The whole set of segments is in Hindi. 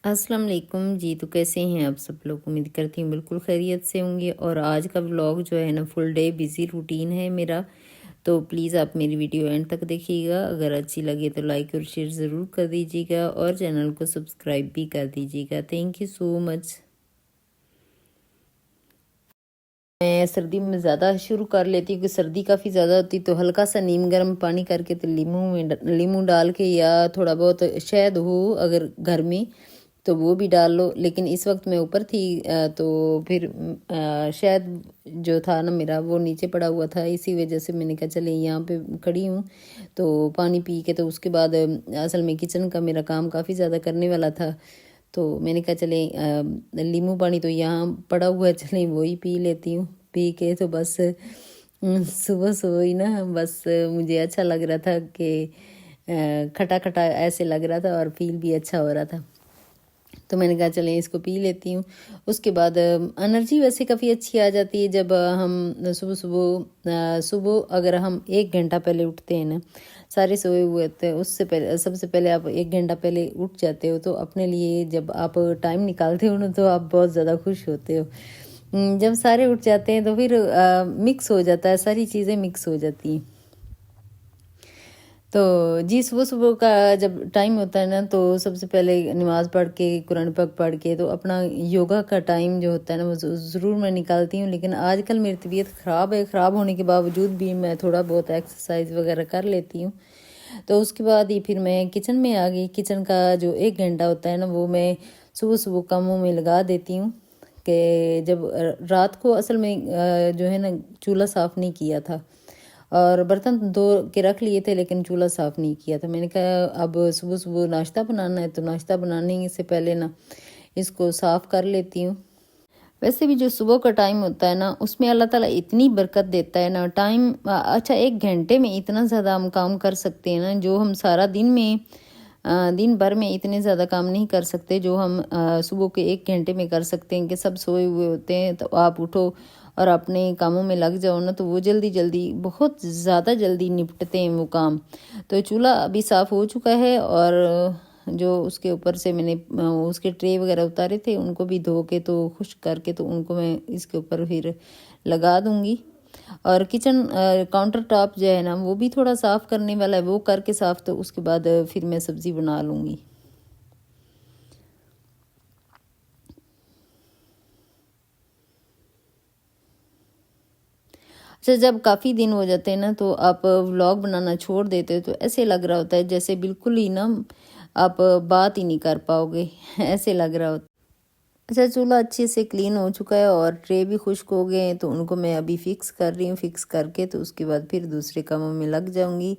अस्सलाम वालेकुम जी। तो कैसे हैं आप सब लोग? उम्मीद करती हूँ बिल्कुल खैरियत से होंगे। और आज का व्लॉग जो है ना, फुल डे बिज़ी रूटीन है मेरा। तो प्लीज़ आप मेरी वीडियो एंड तक देखिएगा। अगर अच्छी लगे तो लाइक और शेयर ज़रूर कर दीजिएगा और चैनल को सब्सक्राइब भी कर दीजिएगा। Thank you so much. मैं सर्दी में ज़्यादा शुरू कर लेती हूँ कि सर्दी काफ़ी ज़्यादा होती, तो हल्का सा नीम गर्म पानी करके तो नींबू डाल के, या थोड़ा बहुत शहद हो अगर घर में तो वो भी डाल लो। लेकिन इस वक्त मैं ऊपर थी, तो फिर शायद जो था ना मेरा, वो नीचे पड़ा हुआ था। इसी वजह से मैंने कहा चले यहाँ पे खड़ी हूँ तो पानी पी के, तो उसके बाद असल में किचन का मेरा काम काफ़ी ज़्यादा करने वाला था। तो मैंने कहा चले नींबू पानी तो यहाँ पड़ा हुआ है, चले वही पी लेती हूँ। पी के तो बस सुबह सुबह ही ना, बस मुझे अच्छा लग रहा था कि खटा खटा ऐसे लग रहा था और फील भी अच्छा हो रहा था। तो मैंने कहा चलें इसको पी लेती हूँ। उसके बाद एनर्जी वैसे काफ़ी अच्छी आ जाती है जब हम सुबह सुबह सुबह अगर हम 1 घंटा पहले उठते हैं ना, सारे सोए हुए होते हैं, उससे पहले सबसे पहले आप 1 घंटा पहले उठ जाते हो, तो अपने लिए जब आप टाइम निकालते हो ना, तो आप बहुत ज़्यादा खुश होते हो। जब सारे उठ जाते हैं तो फिर मिक्स हो जाता है, सारी चीज़ें मिक्स हो जाती हैं। तो जी, सुबह-सुबह का जब टाइम होता है ना, तो सबसे पहले नमाज़ पढ़ के, कुरान पाक पढ़ के, तो अपना योगा का टाइम जो होता है ना, वो ज़रूर मैं निकालती हूँ। लेकिन आजकल मेरी तबीयत ख़राब है, ख़राब होने के बावजूद भी मैं थोड़ा बहुत एक्सरसाइज़ वगैरह कर लेती हूँ। तो उसके बाद ही फिर मैं किचन में आ गई। किचन का जो 1 घंटा होता है ना, वो मैं सुबह-सुबह कामों में लगा देती हूँ कि जब रात को असल में जो है ना, चूल्हा साफ़ नहीं किया था और बर्तन धो के रख लिए थे, लेकिन चूल्हा साफ़ नहीं किया था। मैंने कहा अब सुबह सुबह नाश्ता बनाना है, तो नाश्ता बनाने से पहले ना इसको साफ़ कर लेती हूँ। वैसे भी जो सुबह का टाइम होता है ना, उसमें अल्लाह ताला इतनी बरकत देता है ना। टाइम अच्छा, 1 घंटे में इतना ज़्यादा हम काम कर सकते हैं ना, जो हम सारा दिन में दिन भर में इतने ज़्यादा काम नहीं कर सकते, जो हम सुबह के 1 घंटे में कर सकते हैं। कि सब सोए हुए होते हैं, तो आप उठो और अपने कामों में लग जाओ ना, तो वो जल्दी जल्दी, बहुत ज़्यादा जल्दी निपटते हैं वो काम। तो चूल्हा अभी साफ़ हो चुका है, और जो उसके ऊपर से मैंने उसके ट्रे वगैरह उतारे थे, उनको भी धो के तो खुश्क करके, तो उनको मैं इसके ऊपर फिर लगा दूँगी। और किचन काउंटर टॉप जो है ना, वो भी थोड़ा साफ़ करने वाला है, वो करके साफ़, तो उसके बाद फिर मैं सब्ज़ी बना लूँगी। अच्छा, जब काफ़ी दिन हो जाते हैं ना, तो आप व्लॉग बनाना छोड़ देते हो, तो ऐसे लग रहा होता है जैसे बिल्कुल ही ना आप बात ही नहीं कर पाओगे ऐसे लग रहा होता है। अच्छा, चूल्हा अच्छे से क्लीन हो चुका है और ट्रे भी खुश्क हो गए हैं, तो उनको मैं अभी फिक्स कर रही हूँ। फिक्स करके तो उसके बाद फिर दूसरे कामों में लग जाऊंगी।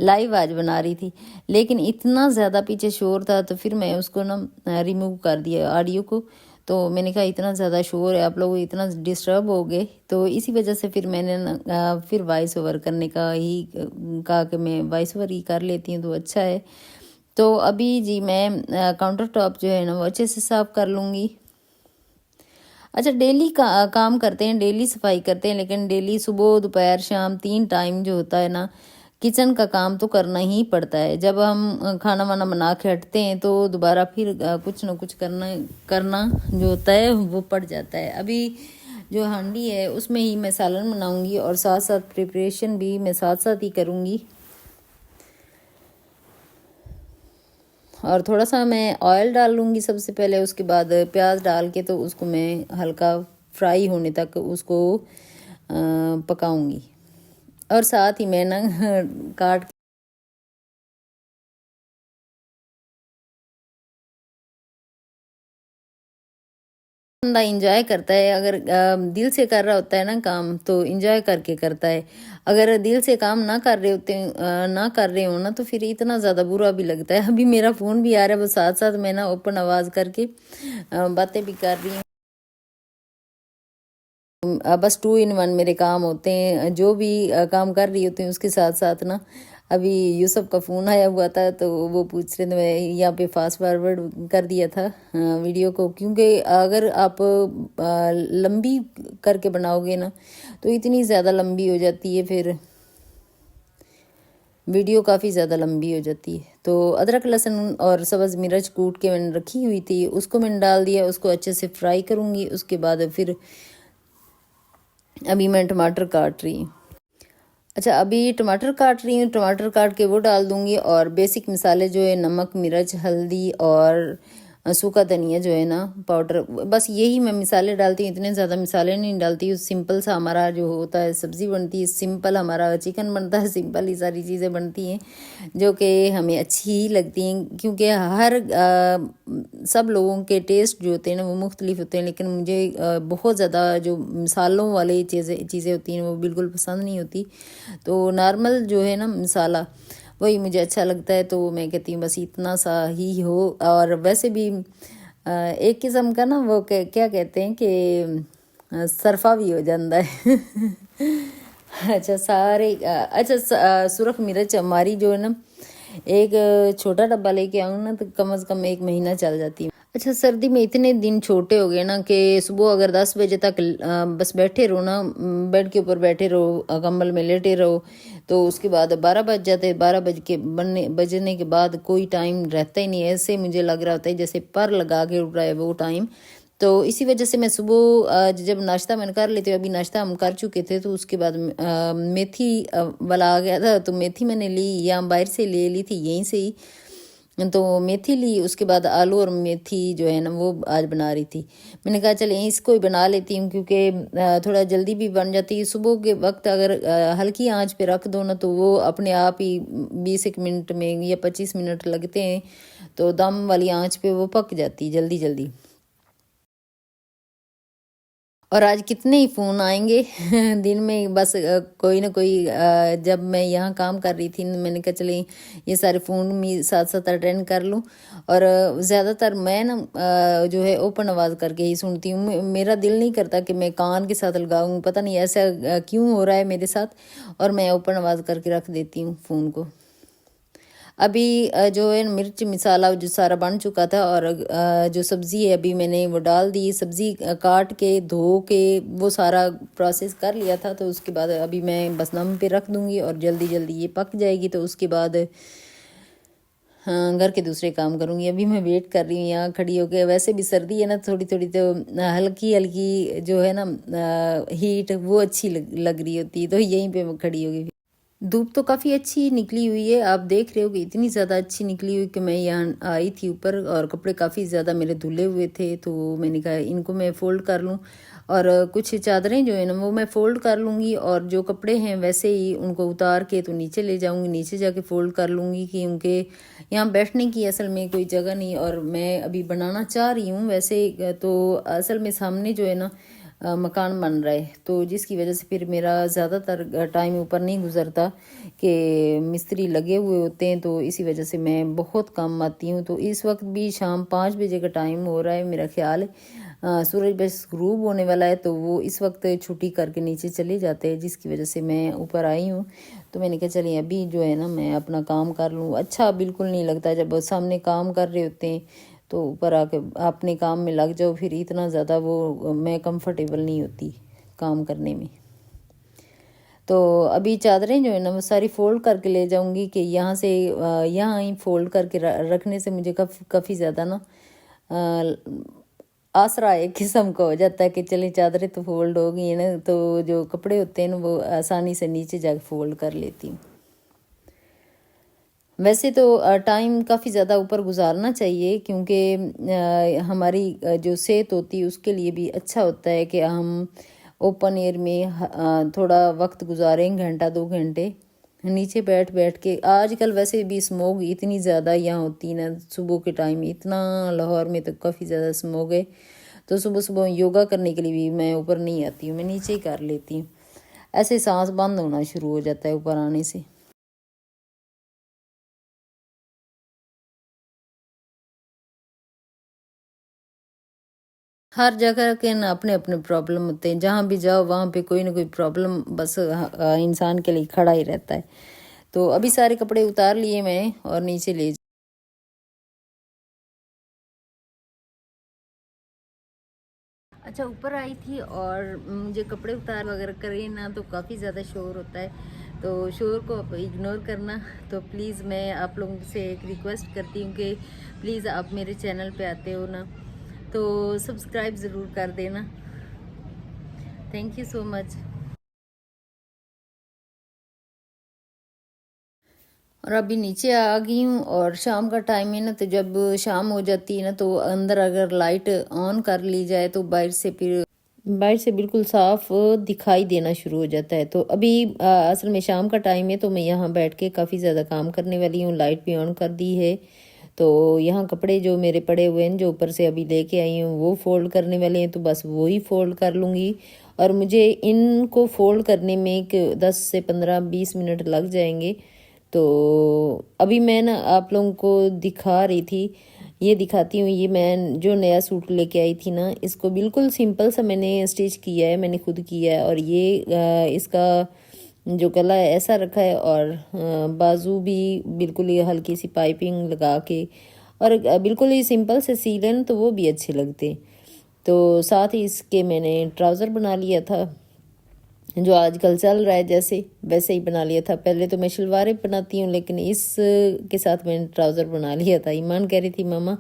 लाइव आज बना रही थी, लेकिन इतना ज़्यादा पीछे शोर था, तो फिर मैं उसको ना रिमूव कर दिया ऑडियो को। तो मैंने कहा इतना ज़्यादा शोर है, आप लोग इतना डिस्टर्ब हो गए, तो इसी वजह से फिर मैंने ना फिर वॉइस ओवर करने का ही कहा कि मैं वॉइस ओवर ही कर लेती हूँ, तो अच्छा है। तो अभी जी मैं काउंटर टॉप जो है ना, वो अच्छे से साफ़ कर लूँगी। अच्छा, डेली का काम करते हैं, डेली सफाई करते हैं, लेकिन डेली सुबह दोपहर शाम 3 टाइम जो होता है ना, किचन का काम तो करना ही पड़ता है। जब हम खाना वाना बना के हटते हैं, तो दोबारा फिर कुछ ना कुछ करना करना जो होता है वो पड़ जाता है। अभी जो हांडी है, उसमें ही मैं सालन बनाऊंगी, और साथ साथ प्रिपरेशन भी मैं साथ साथ ही करूँगी। और थोड़ा सा मैं ऑयल डाल लूँगी सबसे पहले, उसके बाद प्याज डाल के, तो उसको मैं हल्का फ्राई होने तक उसको पकाऊंगी। और साथ ही मैं ना काट बंदा इंजॉय करता है। अगर दिल से कर रहा होता है ना काम, तो इंजॉय करके करता है। अगर दिल से काम ना कर रहे होते ना कर रहे हो ना, तो फिर इतना ज़्यादा बुरा भी लगता है। अभी मेरा फ़ोन भी आ रहा है, वो साथ साथ मैं ना ओपन आवाज़ करके बातें भी कर रही हूँ। बस 2 इन 1 मेरे काम होते हैं। जो भी काम कर रही होती हूँ, उसके साथ साथ ना अभी यूसुफ का फ़ोन आया हुआ था, तो वो पूछ रहे थे। मैं यहाँ पे फास्ट फॉरवर्ड कर दिया था वीडियो को, क्योंकि अगर आप लंबी करके बनाओगे ना, तो इतनी ज़्यादा लंबी हो जाती है फिर। वीडियो काफ़ी ज़्यादा लंबी हो जाती है। तो अदरक लहसुन और सब्ज़ मिर्च कूट के मैंने रखी हुई थी, उसको मैंने डाल दिया, उसको अच्छे से फ्राई करूँगी। उसके बाद फिर अभी मैं टमाटर काट रही हूँ। अच्छा, अभी टमाटर काट रही हूँ, टमाटर काट के वो डाल दूँगी और बेसिक मसाले जो है नमक, मिर्च, हल्दी और सूखा धनिया जो है ना पाउडर, बस यही मैं मसाले डालती हूँ। इतने ज़्यादा मसाले नहीं डालती हूँ। सिंपल सा हमारा जो होता है सब्ज़ी बनती है, सिंपल हमारा चिकन बनता है, सिंपल ही सारी चीज़ें बनती हैं जो कि हमें अच्छी ही लगती हैं, क्योंकि हर सब लोगों के टेस्ट जो होते हैं ना वो मुख्तलिफ होते हैं। लेकिन मुझे बहुत ज़्यादा जो मसालों वाली चीज़ें होती हैं वो बिल्कुल पसंद नहीं होती। तो नॉर्मल जो है ना मसाला वही मुझे अच्छा लगता है। तो मैं कहती हूँ बस इतना सा ही हो। और वैसे भी एक किस्म का ना वो क्या कहते हैं कि सरफा भी हो जाता है। अच्छा सारे अच्छा सुरख मिर्च हमारी जो है ना एक छोटा डब्बा लेके आऊँ ना तो कम से कम 1 महीना चल जाती है। अच्छा, सर्दी में इतने दिन छोटे हो गए ना कि सुबह अगर 10 बजे तक बस बैठे रहो ना, बेड के ऊपर बैठे रहो, कंबल में लेटे रहो, तो उसके बाद 12 बज जाते। 12 बजने के बाद कोई टाइम रहता ही नहीं। ऐसे मुझे लग रहा होता है जैसे पर लगा के उड़ रहा है वो टाइम। तो इसी वजह से मैं सुबह जब नाश्ता मैंने कर लेते, अभी नाश्ता हम कर चुके थे, तो उसके बाद मेथी वाला आ गया था, तो मेथी मैंने ली, या बाहर से ले ली थी यहीं से ही। तो मेथी ली, उसके बाद आलू और मेथी जो है ना वो आज बना रही थी। मैंने कहा चल इसको ही बना लेती हूँ, क्योंकि थोड़ा जल्दी भी बन जाती है। सुबह के वक्त अगर हल्की आंच पे रख दो ना तो वो अपने आप ही 20 एक मिनट में या 25 मिनट लगते हैं, तो दम वाली आंच पे वो पक जाती जल्दी जल्दी। और आज कितने ही फ़ोन आएंगे दिन में, बस कोई ना कोई जब मैं यहाँ काम कर रही थी मैंने कहा चले ये सारे फ़ोन में साथ साथ अटेंड कर लूँ। और ज़्यादातर मैं ना जो है ओपन आवाज़ करके ही सुनती हूँ। मेरा दिल नहीं करता कि मैं कान के साथ लगाऊँ, पता नहीं ऐसा क्यों हो रहा है मेरे साथ, और मैं ओपन आवाज़ करके रख देती हूँ फ़ोन को। अभी जो है मिर्च मसाला जो सारा बन चुका था, और जो सब्ज़ी है अभी मैंने वो डाल दी। सब्ज़ी काट के धो के वो सारा प्रोसेस कर लिया था, तो उसके बाद अभी मैं बस दम पे रख दूँगी और जल्दी जल्दी ये पक जाएगी। तो उसके बाद हाँ, घर के दूसरे काम करूँगी। अभी मैं वेट कर रही हूँ यहाँ खड़ी होके। वैसे भी सर्दी है ना थोड़ी थोड़ी, तो हल्की हल्की जो है ना हीट वो अच्छी लग रही होती है, तो यहीं पे मैं खड़ी होगी। धूप तो काफ़ी अच्छी निकली हुई है, आप देख रहे हो कि इतनी ज़्यादा अच्छी निकली हुई कि मैं यहाँ आई थी ऊपर और कपड़े काफ़ी ज़्यादा मेरे धुले हुए थे, तो मैंने कहा इनको मैं फ़ोल्ड कर लूँ। और कुछ चादरें जो है ना वो मैं फ़ोल्ड कर लूँगी, और जो कपड़े हैं वैसे ही उनको उतार के तो नीचे ले जाऊँगी, नीचे जाके फ़ोल्ड कर लूँगी, कि उनके यहाँ बैठने की असल में कोई जगह नहीं। और मैं अभी बनाना चाह रही हूँ वैसे, तो असल में सामने जो है ना मकान बन रहा है, तो जिसकी वजह से फिर मेरा ज़्यादातर टाइम ऊपर नहीं गुजरता, कि मिस्त्री लगे हुए होते हैं, तो इसी वजह से मैं बहुत कम आती हूँ। तो इस वक्त भी शाम 5 बजे का टाइम हो रहा है मेरा ख्याल है। सूरज बस ग्रूब होने वाला है, तो वो इस वक्त छुट्टी करके नीचे चले जाते हैं, जिसकी वजह से मैं ऊपर आई हूँ। तो मैंने कहा चलिए अभी जो है ना मैं अपना काम कर लूँ। अच्छा बिल्कुल नहीं लगता जब सामने काम कर रहे होते हैं तो ऊपर आके अपने काम में लग जाओ, फिर इतना ज़्यादा वो मैं कंफर्टेबल नहीं होती काम करने में। तो अभी चादरें जो है ना वो सारी फ़ोल्ड करके ले जाऊंगी, कि यहाँ से यहाँ ही फ़ोल्ड करके रखने से मुझे काफ़ी ज़्यादा ना आसरा एक किस्म का हो जाता है, कि चले चादरें तो फ़ोल्ड हो गई है ना, तो जो कपड़े होते हैं ना वो आसानी से नीचे जाके फ़ोल्ड कर लेती हूँ। वैसे तो टाइम काफ़ी ज़्यादा ऊपर गुजारना चाहिए, क्योंकि हमारी जो सेहत होती है उसके लिए भी अच्छा होता है कि हम ओपन एयर में थोड़ा वक्त गुजारें, घंटा 2 घंटे नीचे बैठ बैठ के। आजकल वैसे भी स्मोक इतनी ज़्यादा यहाँ होती है ना, सुबह के टाइम इतना लाहौर में तो काफ़ी ज़्यादा स्मोक है, तो सुबह सुबह योगा करने के लिए भी मैं ऊपर नहीं आती हूँ, मैं नीचे ही कर लेती हूँ। ऐसे सांस बंद होना शुरू हो जाता है ऊपर आने से। हर जगह के ना अपने अपने प्रॉब्लम होते हैं, जहाँ भी जाओ वहाँ पे कोई ना कोई प्रॉब्लम बस इंसान के लिए खड़ा ही रहता है। तो अभी सारे कपड़े उतार लिए मैं और नीचे ले। अच्छा, ऊपर आई थी और मुझे कपड़े उतार वगैरह करे ना तो काफ़ी ज़्यादा शोर होता है, तो शोर को आप इग्नोर करना। तो प्लीज़ मैं आप लोगों से एक रिक्वेस्ट करती हूँ कि प्लीज़ आप मेरे चैनल पे आते हो ना तो सब्सक्राइब ज़रूर कर देना। Thank you so much. और अभी नीचे आ गई हूँ और शाम का टाइम है ना, तो जब शाम हो जाती है ना तो अंदर अगर लाइट ऑन कर ली जाए तो बाहर से बिल्कुल साफ दिखाई देना शुरू हो जाता है। तो अभी असल में शाम का टाइम है तो मैं यहाँ बैठ के काफ़ी ज़्यादा काम करने वाली हूँ। लाइट भी ऑन कर दी है। तो यहाँ कपड़े जो मेरे पड़े हुए हैं जो ऊपर से अभी लेके आई हूँ वो फोल्ड करने वाले हैं, तो बस वो ही फोल्ड कर लूँगी। और मुझे इनको फोल्ड करने में एक 10 से 15-20 मिनट लग जाएंगे। तो अभी मैं ना आप लोगों को दिखा रही थी, ये दिखाती हूँ। ये मैं जो नया सूट लेके आई थी ना, इसको बिल्कुल सिंपल सा मैंने स्टिच किया है, मैंने खुद किया है। और ये इसका जो गला है ऐसा रखा है और बाजू भी बिल्कुल ही हल्की सी पाइपिंग लगा के और बिल्कुल ही सिंपल से सी लें तो वो भी अच्छे लगते। तो साथ ही इसके मैंने ट्राउज़र बना लिया था, जो आजकल चल रहा है जैसे वैसे ही बना लिया था। पहले तो मैं शलवारें बनाती हूँ लेकिन इस के साथ मैंने ट्राउज़र बना लिया था। ईमान कह रही थी मामा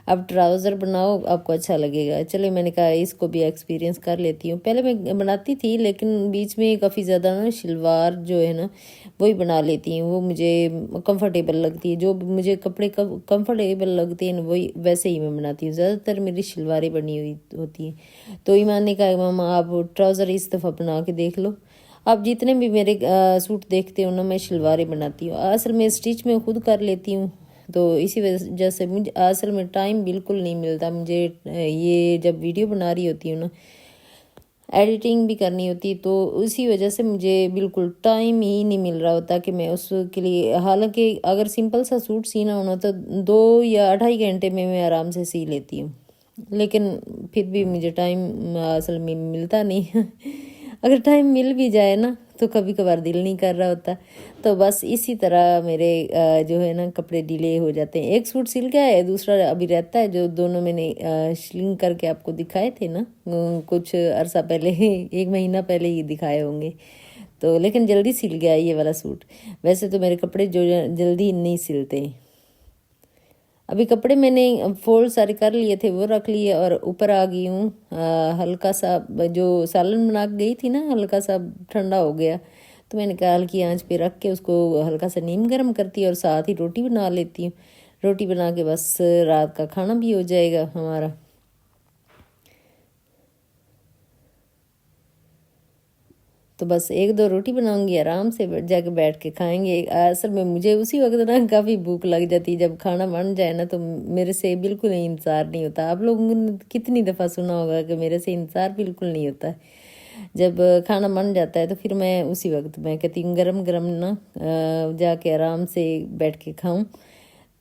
अब ट्राउज़र बनाओ, आपको अच्छा लगेगा। चलो मैंने कहा इसको भी एक्सपीरियंस कर लेती हूँ। पहले मैं बनाती थी लेकिन बीच में काफ़ी ज़्यादा ना शलवार जो है ना वही बना लेती हूँ, वो मुझे कंफर्टेबल लगती है। जो मुझे कपड़े कंफर्टेबल लगते हैं वही वैसे ही मैं बनाती हूँ। ज़्यादातर मेरी शलवारें बनी हुई होती हैं। तो ईमान ने कहा मामा आप ट्राउज़र इस दफ़ा बना के देख लो। आप जितने भी मेरे सूट देखते हो ना मैं शलवारें बनाती हूँ। असल में स्टिच में खुद कर लेती हूँ, तो इसी वजह से मुझे असल में टाइम बिल्कुल नहीं मिलता मुझे। ये जब वीडियो बना रही होती हूँ ना, एडिटिंग भी करनी होती, तो उसी वजह से मुझे बिल्कुल टाइम ही नहीं मिल रहा होता कि मैं उसके लिए। हालांकि अगर सिंपल सा सूट सीना होना तो 2 या 2.5 घंटे में मैं आराम से सी लेती हूँ, लेकिन फिर भी मुझे टाइम असल में मिलता नहीं। अगर टाइम मिल भी जाए ना तो कभी कभार दिल नहीं कर रहा होता। तो बस इसी तरह मेरे जो है ना कपड़े डिले हो जाते हैं। एक सूट सिल गया है, दूसरा अभी रहता है। जो दोनों मैंने श्रिंक करके आपको दिखाए थे ना कुछ अरसा पहले, 1 महीना पहले ही दिखाए होंगे। तो लेकिन जल्दी सिल गया ये वाला सूट। वैसे तो मेरे कपड़े जो जल्दी नहीं सिलते। अभी कपड़े मैंने फोल्ड सारे कर लिए थे वो रख लिए और ऊपर आ गई हूँ। हल्का सा जो सालन बना के गई थी ना, हल्का सा ठंडा हो गया तो मैंने कहा हल्की आंच पे रख के उसको हल्का सा नीम गर्म करती है और साथ ही रोटी बना लेती हूँ। रोटी बना के बस रात का खाना भी हो जाएगा हमारा। तो बस 1-2 रोटी बनाऊंगी, आराम से जाके बैठ के खाएंगे। असल में मुझे उसी वक्त ना काफ़ी भूख लग जाती है। जब खाना बन जाए ना तो मेरे से बिल्कुल ही इंतज़ार नहीं होता। आप लोगों ने कितनी दफ़ा सुना होगा कि मेरे से इंतज़ार बिल्कुल नहीं होता है। जब खाना बन जाता है तो फिर मैं उसी वक्त मैं कहती हूँ गरम गरम ना जाके आराम से बैठ के खाऊं।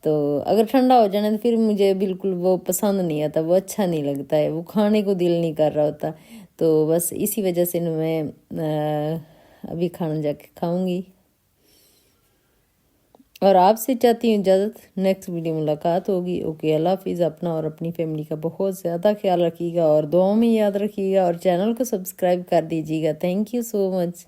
तो अगर ठंडा हो जाना तो फिर मुझे बिल्कुल वो पसंद नहीं आता, वो अच्छा नहीं लगता है, वो खाने को दिल नहीं कर रहा होता। तो बस इसी वजह से ना मैं अभी खाना जाके खाऊंगी और आपसे चाहती हूँ इजाज़त। नेक्स्ट वीडियो मुलाकात होगी। ओके, अल्लाह हाफिज़। अपना और अपनी फैमिली का बहुत ज़्यादा ख्याल रखिएगा और दुआओं में याद रखिएगा और चैनल को सब्सक्राइब कर दीजिएगा। Thank you so much.